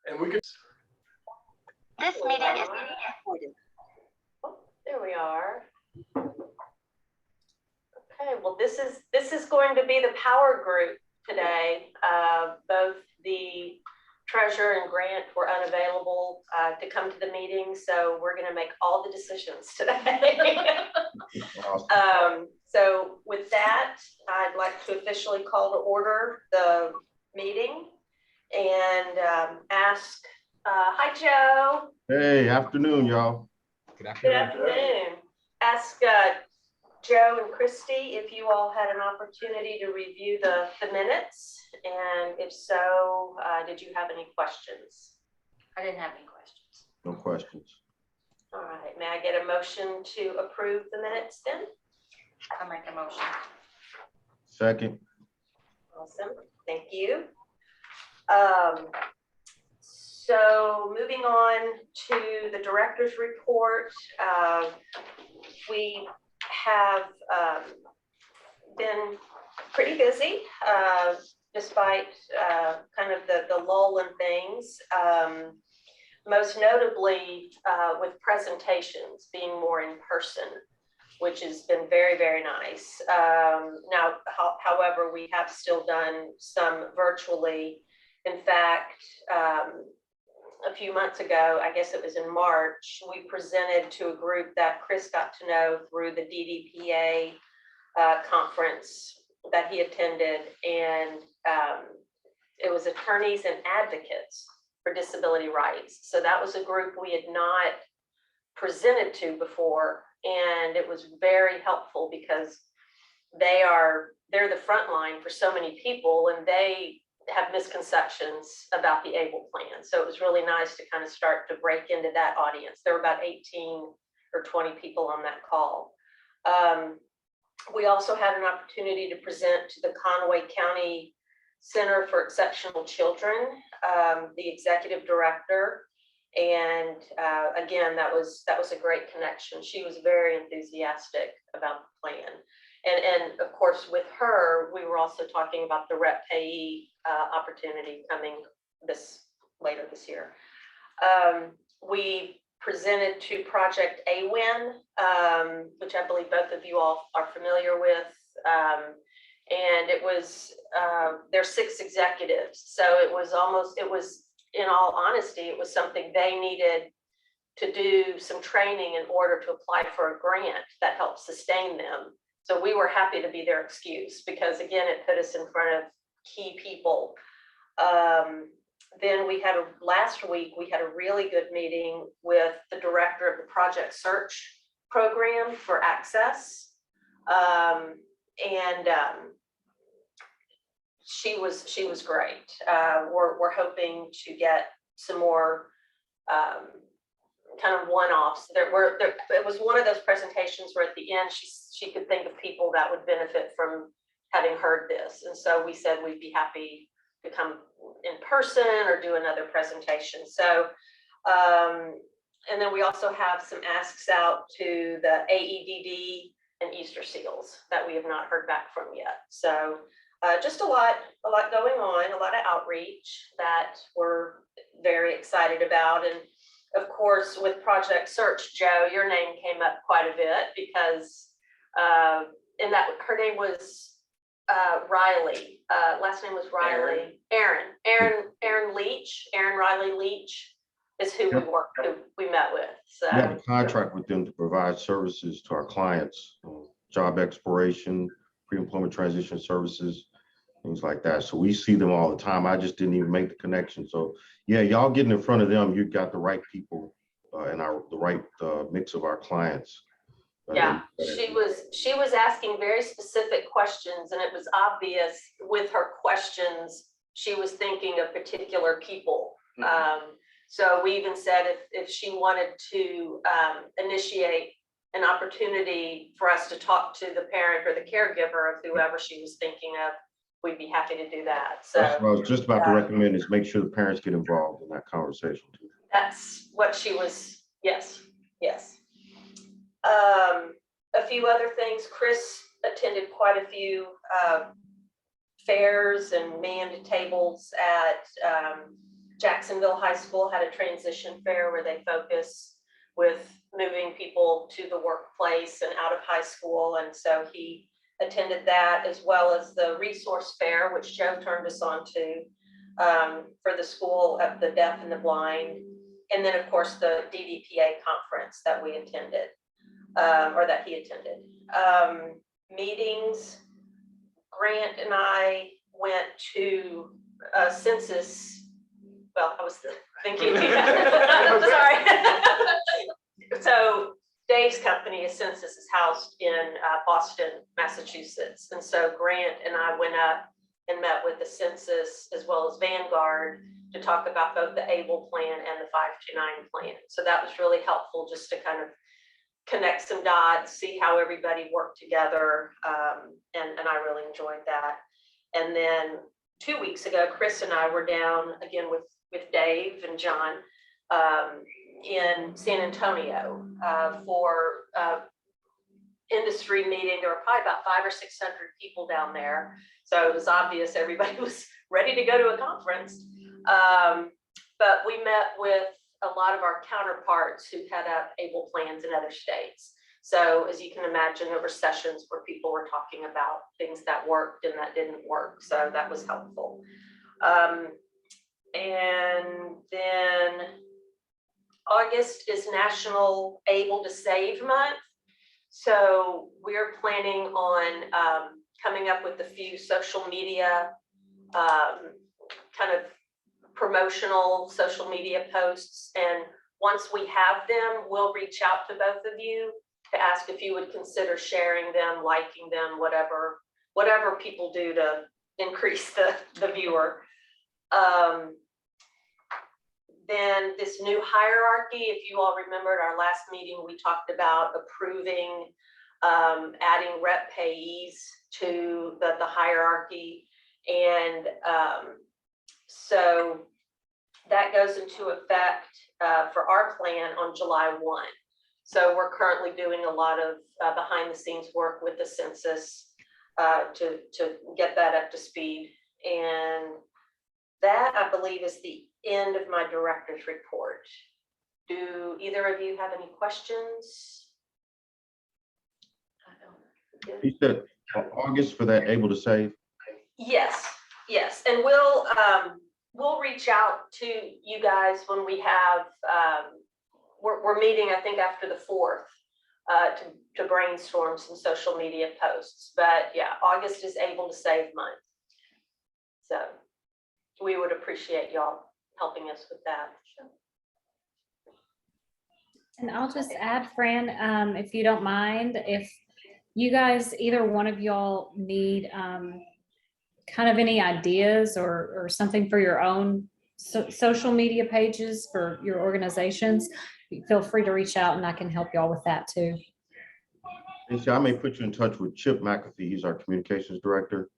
And we could. This meeting is being recorded. Oh, there we are. Okay, well, this is going to be the power group today. Both the treasurer and Grant were unavailable to come to the meeting, so we're going to make all the decisions today. Awesome. So with that, I'd like to officially call to order the meeting and ask, hi, Joe. Hey, afternoon, y'all. Good Good afternoon. afternoon. Ask Joe and Christy if you all had an opportunity to review the minutes, and if so, did you have any questions? I didn't have any questions. No questions. All right, may I get a motion to approve the minutes then? I'll make a motion. Second. Awesome, thank you. So moving on to the director's report, we have been pretty busy despite kind of the lull in things. Most notably with presentations being more in person, which has been very, very nice. Now, however, we have still done some virtually. In fact, a few months ago, I guess it was in March, we presented to a group that Chris got to know through the DDPA conference that he attended, and it was attorneys and advocates for disability rights. So that was a group we had not presented to before, and it was very helpful because they're the front line for so many people, and they have misconceptions about the ABLE plan. So it was really nice to kind of start to break into that audience. There were about 18 or 20 people on that call. We also had an opportunity to present to the Conway County Center for Exceptional Children, the executive director. And again, that was a great connection. She was very enthusiastic about the plan. And of course, with her, we were also talking about the rep payee opportunity coming later this year. We presented to Project AWIN, which I believe both of you all are familiar with. And it was, there's 6 executives. So it was, in all honesty, it was something they needed to do some training in order to apply for a grant that helped sustain them. So we were happy to be their excuse because, again, it put us in front of key people. Then last week, we had a really good meeting with the director of the Project Search program for Access. She was great. We're hoping to get some more kind of one-offs. It was one of those presentations where at the end she could think of people that would benefit from having heard this, and so we said we'd be happy to come in person or do another presentation. So, and then we also have some asks out to the AEDD and Easter Seals that we have not heard back from yet. So just a lot going on, a lot of outreach that we're very excited about. And of course, with Project Search, Joe, your name came up quite a bit because her name was Riley. Last name was Riley. Aaron Leach. Aaron Riley Leach is who we met with. So We have a contract with them to provide services to our clients, job exploration, pre-employment transition services, things like that. So we see them all the time. I just didn't even make the connection. So yeah, y'all getting in front of them, you got the right people and the right mix of our clients. Yeah, she was asking very specific questions, and it was obvious with her questions she was thinking of particular people. So we even said if she wanted to initiate an opportunity for us to talk to the parent or the caregiver of whoever she was thinking of, we'd be happy to do that. So that's what I was just about to recommend, is make sure the parents get involved in that conversation too. that's what she was. Yes. A few other things. Chris attended quite a few fairs and manned tables at Jacksonville High School had a transition fair where they focus with moving people to the workplace and out of high school. And so he attended that, as well as the resource fair, which Joe turned us on to, for the school of the deaf and the blind. And then, of course, the DDPA conference that we attended, or that he attended. Meetings, Grant and I went to a census. Well, I was thinking, sorry. So Dave's company, a census, is housed in Boston, Massachusetts. And so Grant and I went up and met with the census as well as Vanguard to talk about both the ABLE plan and the 529 plan. So that was really helpful, just to kind of connect some dots, see how everybody worked together. And I really enjoyed that. And then 2 weeks ago, Chris and I were down again with Dave and John in San Antonio for industry meeting. There were probably about 500 or 600 people down there. So it was obvious everybody was ready to go to a conference. But we met with a lot of our counterparts who head up ABLE plans in other states. So as you can imagine, there were sessions where people were talking about things that worked and that didn't work. So that was helpful. And then August is National Able to Save Month. So we're planning on coming up with a few social media kind of promotional social media posts. And once we have them, we'll reach out to both of you to ask if you would consider sharing them, liking them, whatever people do to increase the viewer. Then this new hierarchy, if you all remembered our last meeting, we talked about approving adding rep payees to the hierarchy. And so that goes into effect for our plan on July 1. So we're currently doing a lot of behind the scenes work with the census to get that up to speed. And that, I believe, is the end of my director's report. Do either of you have any questions? You said August for that Able to Save? Yes, yes. And we'll reach out to you guys when we have, we're meeting, I think, after the 4th to brainstorm some social media posts. But yeah, August is Able to Save month. So we would appreciate y'all helping us with that. And I'll just add, Fran, if you don't mind, if you guys, either one of y'all need kind of any ideas or something for your own social media pages for your organizations, feel free to reach out and I can help y'all with that too. Stacey, I may put you in touch with Chip McAfee. He's our communications director,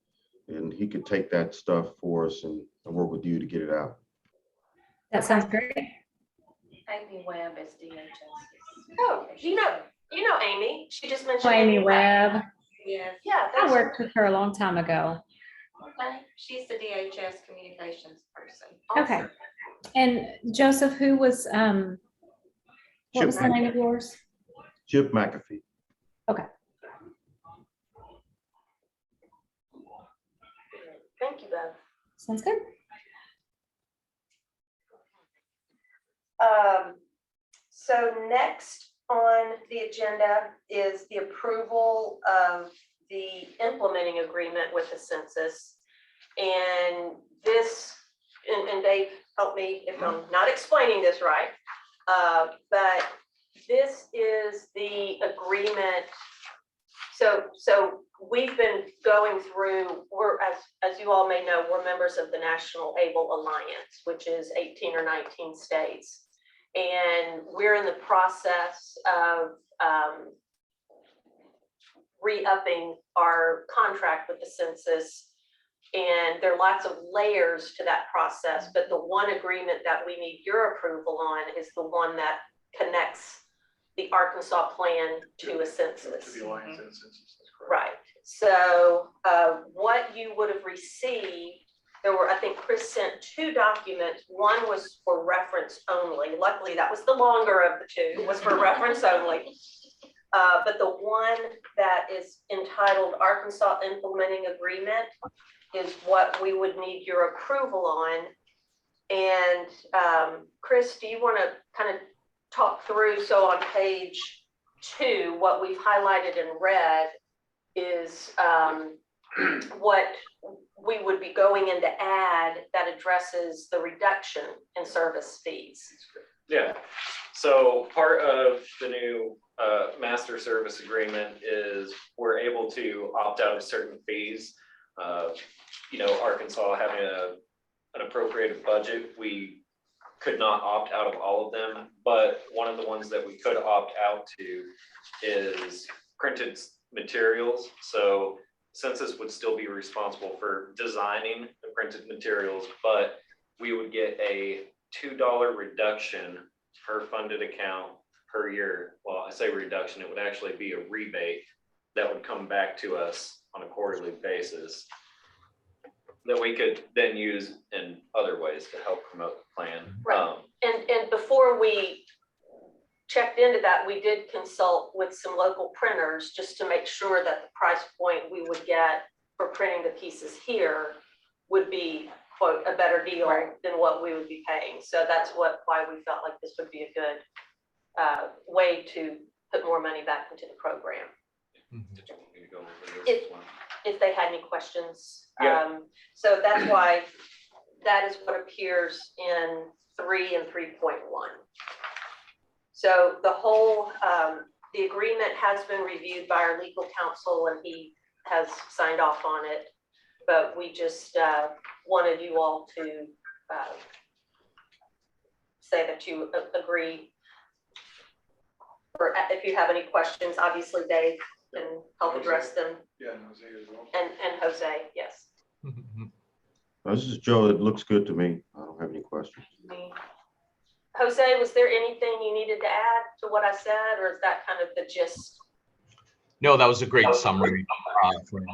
and he could take that stuff for us and work with you to get it out. That sounds great. Amy Webb is DHS. Oh, you know Amy. She just mentioned Amy Webb. Yes. Yeah, I that's worked with her a long time ago. Okay. She's the DHS communications person. Okay. And Joseph, who was, what was the name of yours? Chip McAfee. Okay. Thank you, Bev. Sounds good. So next on the agenda is the approval of the implementing agreement with the census. And this, and Dave, help me if I'm not explaining this right, but this is the agreement. So we've been going through, as you all may know, we're members of the National ABLE Alliance, which is 18 or 19 states. And we're in the process of re-upping our contract with the census. And there are lots of layers to that process, but the one agreement that we need your approval on is the one that connects the Arkansas plan to a census. To the alliance and census, that's correct. Right. So what you would have received there were, I think Chris sent 2 documents. One was for reference only. Luckily, that was the longer of the 2, was for reference only. But the one that is entitled Arkansas Implementing Agreement is what we would need your approval on. And Chris, do you want to kind of talk through? So on page 2, what we've highlighted in red is what we would be going in to add that addresses the reduction in service fees. Yeah, so part of the new master service agreement is we're able to opt out of certain fees. You know, Arkansas having an appropriated budget, we could not opt out of all of them, but one of the ones that we could opt out to is printed materials. So Census would still be responsible for designing the printed materials, but we would get a $2 reduction per funded account per year. Well, I say reduction, it would actually be a rebate that would come back to us on a quarterly basis that we could then use in other ways to help promote the plan. Right. And before we checked into that, we did consult with some local printers just to make sure that the price point we would get for printing the pieces here would be, quote, a better deal than what we would be paying. So that's why we felt like this would be a good way to put more money back into the program. If they had any questions. Yeah. So that's why that is what appears in 3 and 3.1. So the whole, the agreement has been reviewed by our legal counsel and he has signed off on it. But we just wanted you all to say that you agree. Or if you have any questions, obviously Dave can help address them. Yeah, and Jose as well. And Jose, yes. This is Joe. It looks good to me. I don't have any questions. Jose, was there anything you needed to add to what I said, or is that kind of the gist? No, that was a great summary.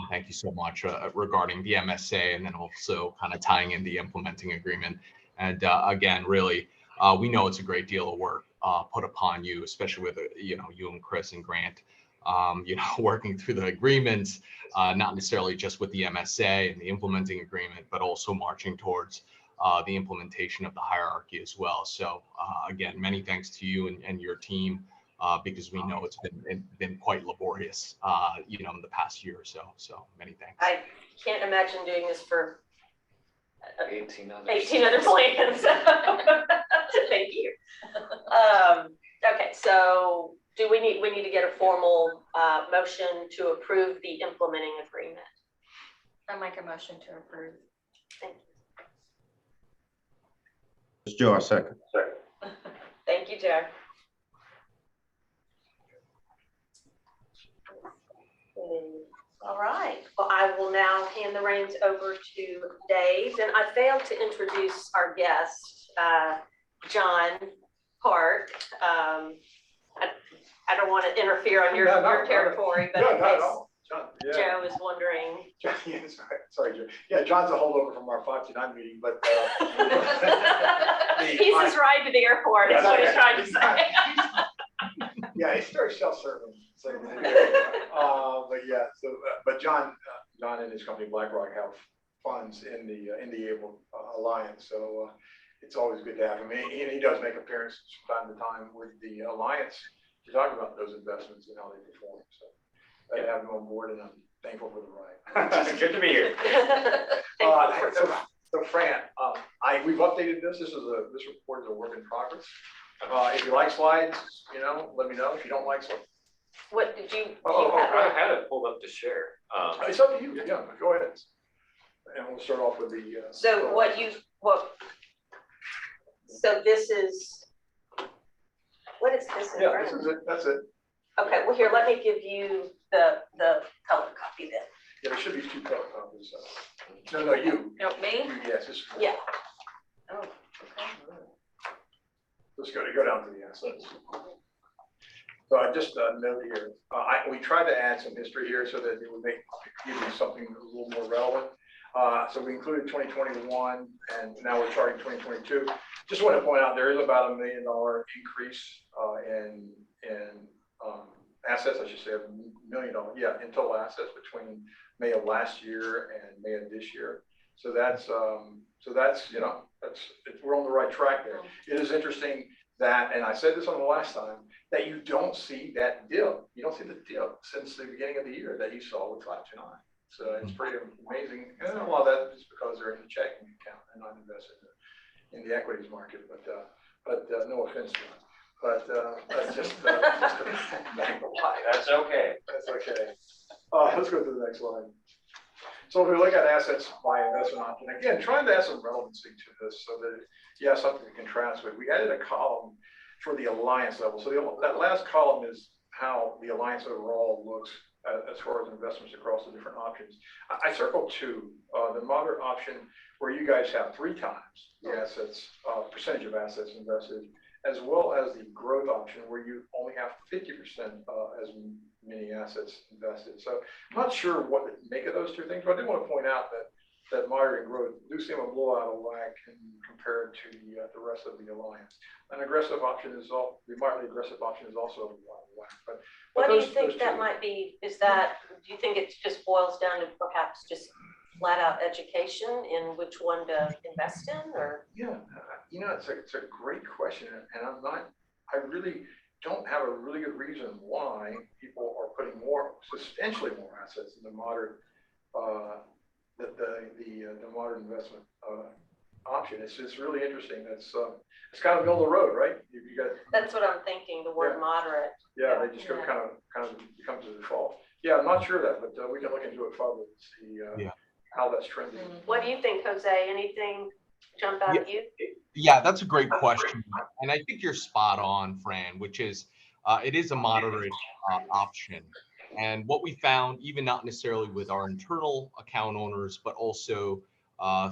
Thank you so much regarding the MSA and then also kind of tying in the implementing agreement. And again, really, we know it's a great deal of work put upon you, especially with, you and Chris and Grant, working through the agreements, not necessarily just with the MSA and the implementing agreement, but also marching towards the implementation of the hierarchy as well. So again, many thanks to you and your team. Because we know it's been quite laborious, in the past year or so. So many thanks. I can't imagine doing this for 18 others. 18 other plans. Thank you. Okay, so do we need to get a formal motion to approve the implementing agreement? I make a motion to approve. Thank you. It's Joe, I second. Thank you, Joe. All right, well, I will now hand the reins over to Dave, and I failed to introduce our guest, John Park. I don't want to interfere on your territory, but in case Joe is wondering. Sorry, Joe. Yeah, John's a holdover from our 529 meeting, but He's his ride to the airport, is what he's trying to say. Yeah, it's very self-serving. But yeah, but John and his company BlackRock have funds in the Able Alliance, so it's always good to have him. And he does make appearances from time to time with the Alliance to talk about those investments and how they perform. So I have him on board, and I'm thankful for the ride. Good to be here. So Fran, we've updated this. This report is a work in progress. If you like slides, let me know. If you don't like slides. What did you? I had it pulled up to share. It's up to you. Yeah, go ahead. And we'll start off with the. So so this is, what is this? Yeah, this is it. That's it. Okay, well here, let me give you the color copy then. Yeah, there should be 2 color copies. No, you. No, me? Yes. This. Yeah. Oh, okay. Let's go down to the assets. So I just note here, we tried to add some history here so that it would give you something a little more relevant. So we included 2021 and now we're charting 2022. Just want to point out there is about $1 million increase in assets, I should say $1 million, in total assets between May of last year and May of this year. So that's we're on the right track there. It is interesting that, and I said this on the last time, that you don't see that dip. You don't see the dip since the beginning of the year that you saw with 529. So it's pretty amazing. And a lot of that is because they're in the checking account and not invested in the equities market. But no offense, John. But that's just a lie. That's okay. That's okay. Let's go to the next slide. So if we look at assets by investment option, again, trying to add some relevancy to this so that you have something to contrast with. We added a column for the alliance level. So that last column is how the alliance overall looks as far as investments across the different options. I circled two, the moderate option where you guys have 3 times the assets, percentage of assets invested, as well as the growth option where you only have 50% as many assets invested. So I'm not sure what to make of those two things, but I do want to point out that moderate and growth do seem a blowout of whack compared to the rest of the alliance. An aggressive option is the moderately aggressive option is also a blowout of whack. But What do you those think that two- might be? Do you think it just boils down to perhaps just flat out education in which one to invest in, or? Yeah, it's a great question, and I really don't have a really good reason why people are putting substantially more assets in the moderate, the moderate investment option. It's just really interesting. It's kind of middle of the road, right? You got. That's what I'm thinking. The word moderate. Yeah, they just go kind of becomes the default. Yeah, I'm not sure of that, but we can look into it further and see how that's trending. What do you think, Jose? Anything jump out at you? Yeah, that's a great question. And I think you're spot on, Fran, which is it is a moderate option. And what we found, even not necessarily with our internal account owners, but also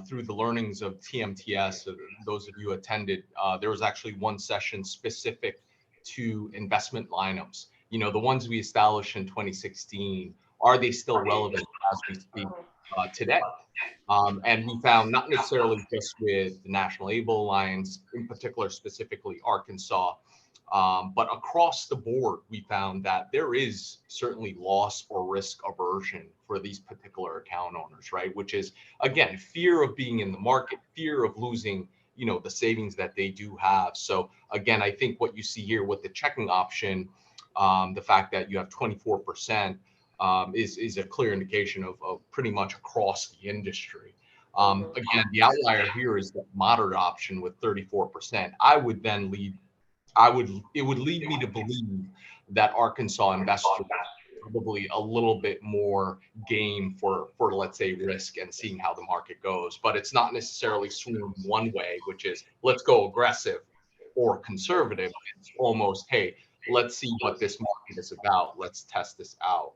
through the learnings of TMTS, those of you who attended, there was actually one session specific to investment lineups. You know, the ones we established in 2016, are they still relevant as we speak today? And we found not necessarily just with the National Able Alliance, in particular, specifically Arkansas, but across the board, we found that there is certainly loss or risk aversion for these particular account owners, right? Which is, again, fear of being in the market, fear of losing, you know, the savings that they do have. So again, I think what you see here with the checking option, the fact that you have 24%, is a clear indication of pretty much across the industry. Again, the outlier here is the moderate option with 34%. It would lead me to believe that Arkansas investors are probably a little bit more game for let's say risk and seeing how the market goes, but it's not necessarily swinging one way, which is let's go aggressive or conservative. It's almost, hey, let's see what this market is about. Let's test this out.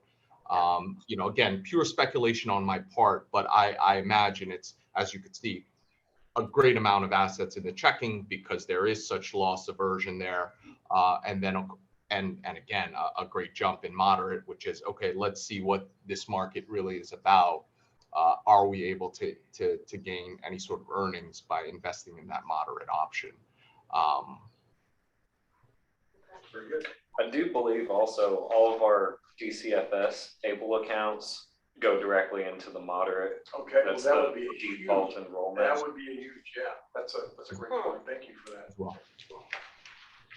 You know, again, pure speculation on my part, but I imagine it's, as you could see, a great amount of assets in the checking because there is such loss aversion there. And then, and again, a great jump in moderate, which is, okay, let's see what this market really is about. Are we able to gain any sort of earnings by investing in that moderate option? Very good. I do believe also all of our DCFS able accounts go directly into the moderate. Okay, That's well, that the would be a default huge, enrollment. that would be a huge, that's a great point. Thank you for that. As well.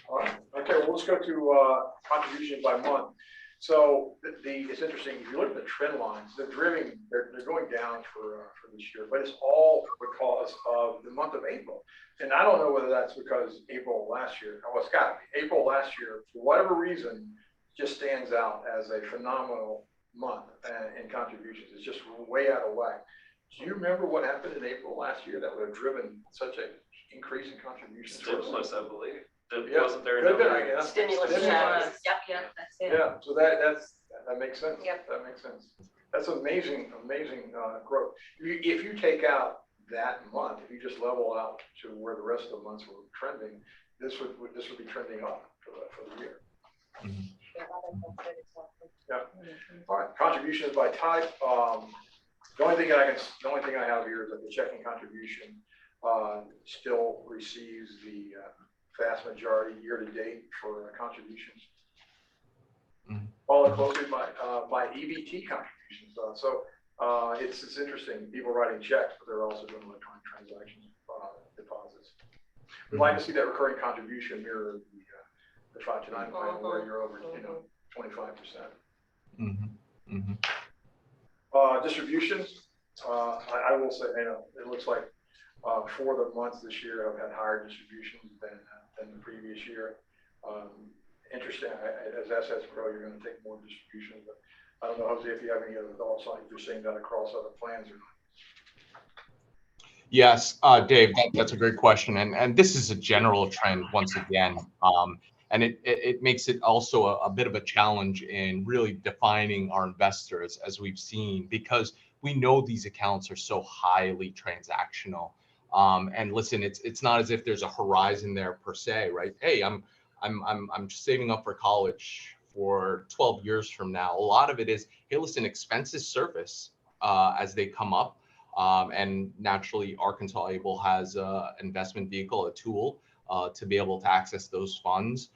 All right. Okay, well, let's go to contributions by month. So it's interesting. If you look at the trend lines, they're going down for this year, but it's all because of the month of April. And I don't know whether that's because April last year. Oh, it's got to be. April last year, for whatever reason, just stands out as a phenomenal month in contributions. It's just way out of whack. Do you remember what happened in April last year that would have driven such an increase in contributions? Stimulus, I believe. Yeah, Wasn't there could have been, another? I guess. Stimulus Stimulus. checks. Yep, that's it. Yeah, so that makes sense. Yep. That makes sense. That's amazing growth. If you take out that month, if you just level out to where the rest of the months were trending, this would be trending up for the year. Yeah. All right. Contributions by type. The only thing I have here is that the checking contribution still receives the vast majority year to date for contributions. Followed closely by EBT contributions. It's interesting. People writing checks, but they're also doing electronic transaction deposits. We'd like to see that recurring contribution mirror the 529 plan where you're over 25%. Distributions. I will say, it looks like 4 of the months this year have had higher distributions than the previous year. Interesting, as assets grow, you're going to take more distributions, but I don't know, Jose, if you have any other thoughts on if you're seeing that across other plans or not. Yes, Dave, that's a great question. And this is a general trend once again. And it makes it also a bit of a challenge in really defining our investors, as we've seen, because we know these accounts are so highly transactional. And listen, it's not as if there's a horizon there per se, right? Hey, I'm saving up for college for 12 years from now. A lot of it is, hey, listen, expenses surface as they come up. And naturally, Arkansas Able has an investment vehicle, a tool to be able to access those funds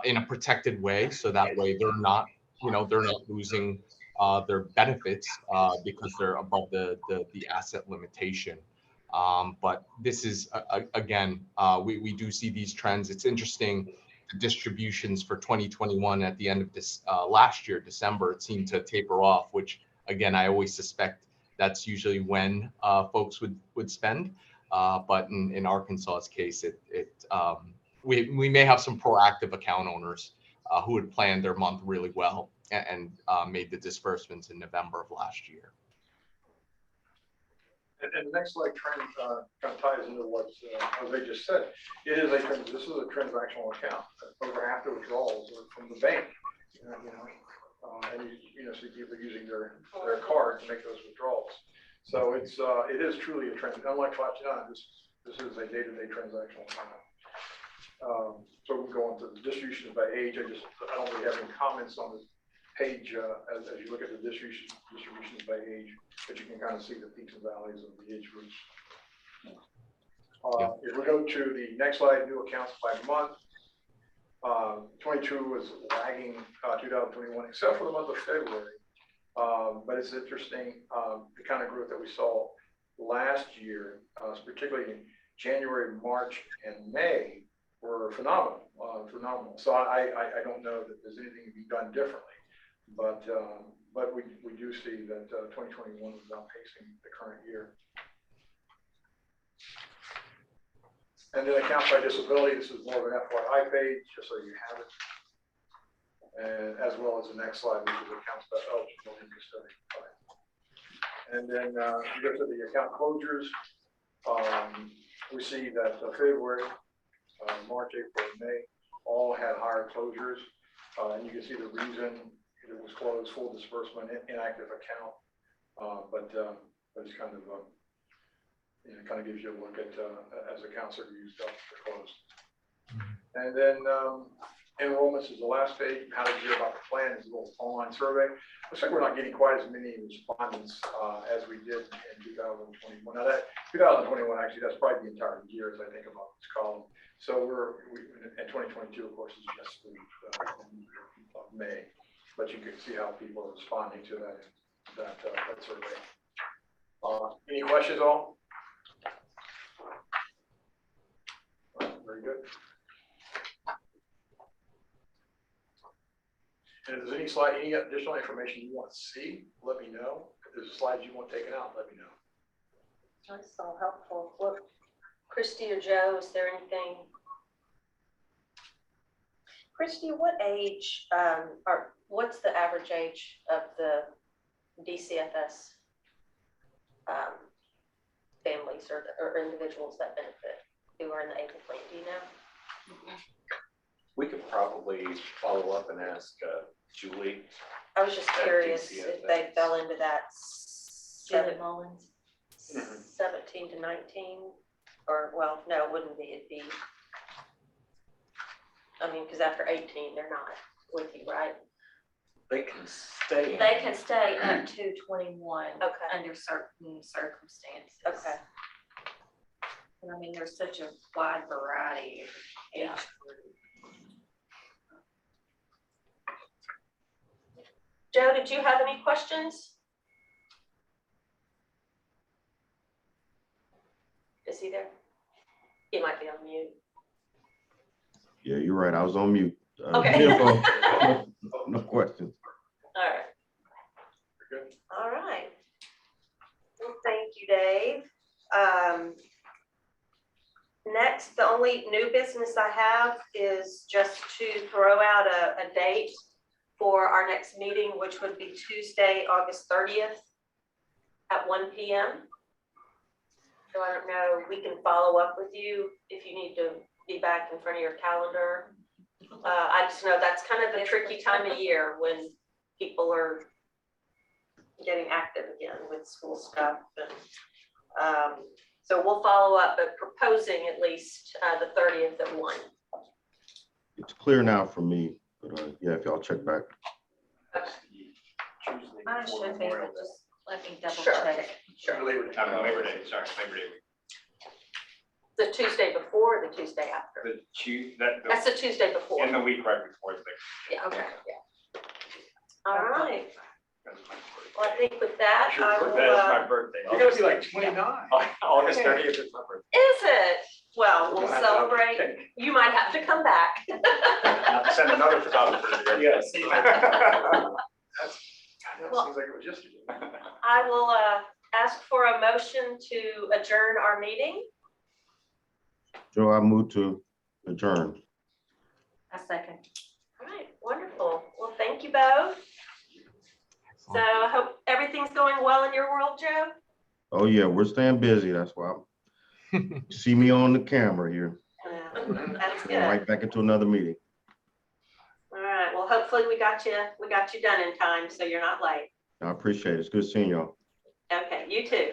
in a protected way. So that way they're not losing their benefits because they're above the asset limitation. But this is, again, we do see these trends. It's interesting. The distributions for 2021 at the end of this last year, December, it seemed to taper off, which again, I always suspect that's usually when folks would spend. But in Arkansas's case, we may have some proactive account owners who had planned their month really well and made the disbursements in November of last year. And the next slide trend kind of ties into what Jose just said. This is a transactional account. Over half the withdrawals are from the bank. And so people are using their card to make those withdrawals. So it is truly a trend. Unlike 529, this is a day-to-day transactional account. So we'll go on to the distributions by age. I don't really have any comments on this page as you look at the distributions by age, but you can kind of see the peaks and valleys of the age groups. If we go to the next slide, new accounts by month. 22 was lagging 2021, except for the month of February. But it's interesting, the kind of growth that we saw last year, particularly in January, March, and May, were phenomenal. So I don't know that there's anything to be done differently, but we do see that 2021 was outpacing the current year. And then accounts by disability, this is more of an FYI page, just so you have it. And as well as the next slide, which is accounts by eligible interest study. And then you go to the account closures. We see that February, March, April, and May all had higher closures. And you can see the reason it was closed: full disbursement, inactive account. But it's kind of kind of gives you a look at as accounts are used up or closed. And then enrollments is the last page. How did you hear about the plan? Is a little online survey. Looks like we're not getting quite as many respondents as we did in 2021. Now that 2021, actually, that's probably the entire year as I think about this column. So in 2022, of course, is just the of May, but you can see how people are responding to that survey. Any questions, all? Very good. And if there's any additional information you want to see, let me know. If there's slides you want taken out, let me know. That's so helpful. Well, Christy or Joe, is there anything? Christy, what age or what's the average age of the DCFS families or individuals that benefit who are in the ABLE plan? Do you know? We could probably follow up and ask Julie. I was just curious if they fell into that 17 to 19, or well, no, it wouldn't be. It'd be. I mean, because after 18, they're not with you, right? They can stay. They can stay up to 21 Okay. under certain circumstances. Okay. And I mean, there's such a wide variety of age Yeah. group. Joe, did you have any questions? Is he there? He might be on mute. Yeah, you're right. I was on mute. Okay. No questions. All right. Good. All right. Well, thank you, Dave. Next, the only new business I have is just to throw out a date for our next meeting, which would be Tuesday, August 30th at 1 p.m. So I don't know, we can follow up with you if you need to be back in front of your calendar. I just know that's kind of the tricky time of year when people are getting active again with school stuff. And so we'll follow up, but proposing at least the 30th at 1. It's clear now for me, but yeah, if y'all check back. I should be, but just let me double Sure. check. Sure. Labor Day. Labor Day, sorry, Labor Day. The Tuesday before or the Tuesday after? The That's the Tuesday before. in the week right before the. Yeah, Okay. yeah. All right. Well, I think with that, I will, That is my birthday. You're gonna be like 29. August Okay. 30th is my birthday. is it? Well, we'll You'll have to have a celebrate. cake. You might have to come back. I'll send another photographer to the Yes. That seems like it was yesterday. I will ask for a motion to adjourn our meeting. Joe, I move to adjourn. A second. All right, wonderful. Well, thank you both. So I hope everything's going well in your world, Joe. Oh, yeah, we're staying busy. That's why. See me on the camera here. That's Going good. right back into another meeting. All right, well, hopefully we got you done in time, so you're not late. I appreciate it. It's good seeing y'all. Okay, you too.